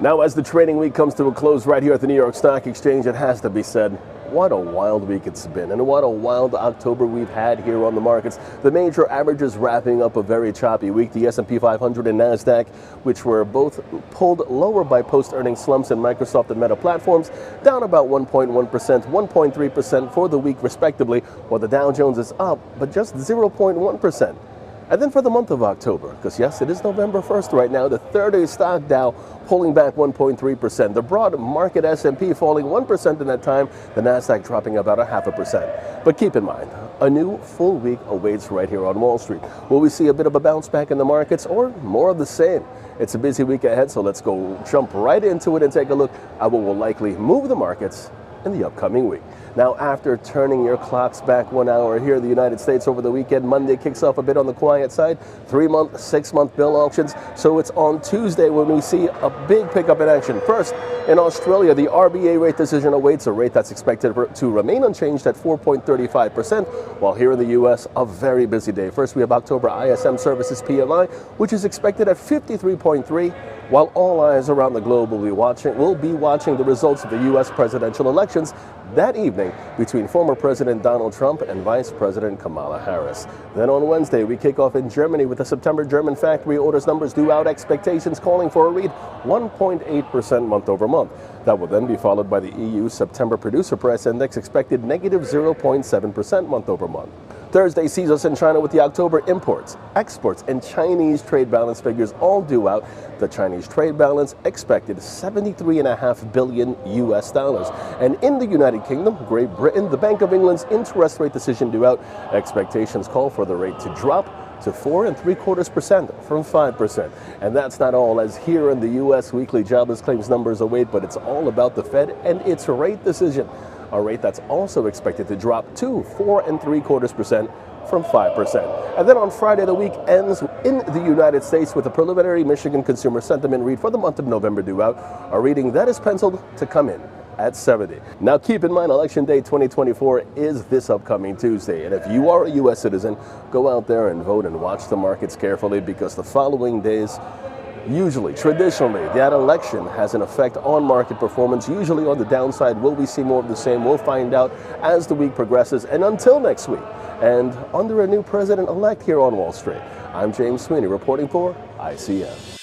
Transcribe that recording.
Now, as the trading week comes to a close right here at the New York Stock Exchange, it has to be said, what a wild week it's been, and what a wild October we've had here on the markets. The major averages wrapping up a very choppy week. The S&P 500 and NASDAQ, which were both pulled lower by post-earnings slumps in Microsoft and Meta platforms, down about 1.1%, 1.3% for the week respectively, while the Dow Jones is up, but just 0.1%. And then for the month of October, because yes, it is November 1st right now, the 30-day stock Dow pulling back 1.3%. The broad market S&P falling 1% in that time, the NASDAQ dropping about 0.5%. But keep in mind, a new full week awaits right here on Wall Street. Will we see a bit of a bounce back in the markets or more of the same? It's a busy week ahead, so let's go jump right into it and take a look at what will likely move the markets in the upcoming week. Now, after turning your clocks back 1 hour here in the United States over the weekend, Monday kicks off a bit on the quiet side, 3-month, 6-month bill auctions. So it's on Tuesday when we see a big pickup in action. First, in Australia, the RBA rate decision awaits, a rate that's expected to remain unchanged at 4.35%, while here in the U.S., a very busy day. First, we have October ISM Services PMI, which is expected at 53.3, while all eyes around the globe will be watching the results of the U.S. presidential elections that evening between former President Donald Trump and Vice President Kamala Harris. Then on Wednesday, we kick off in Germany with the September German factory orders numbers due out, expectations calling for a read 1.8% month over month. That will then be followed by the EU September Producer Price Index expected negative 0.7% month over month. Thursday sees us in China with the October imports, exports, and Chinese trade balance figures all due out. The Chinese trade balance expected $73.5 billion US. And in the United Kingdom, Great Britain, the Bank of England's interest rate decision due out. Expectations call for the rate to drop to 4.75% from 5%. And that's not all, as here in the U.S. weekly jobless claims numbers await, but it's all about the Fed and its rate decision, a rate that's also expected to drop to 4.75% from 5%. And then on Friday, the week ends in the United States with a preliminary Michigan consumer sentiment read for the month of November due out, a reading that is penciled to come in at 70. Now keep in mind, Election Day 2024 is this upcoming Tuesday, and if you are a U.S. citizen, go out there and vote and watch the markets carefully, because the following days, traditionally, that election has an effect on market performance, usually on the downside. Will we see more of the same? We'll find out as the week progresses. And until next week, and under a new president-elect here on Wall Street, I'm James Sweeney reporting for ICN.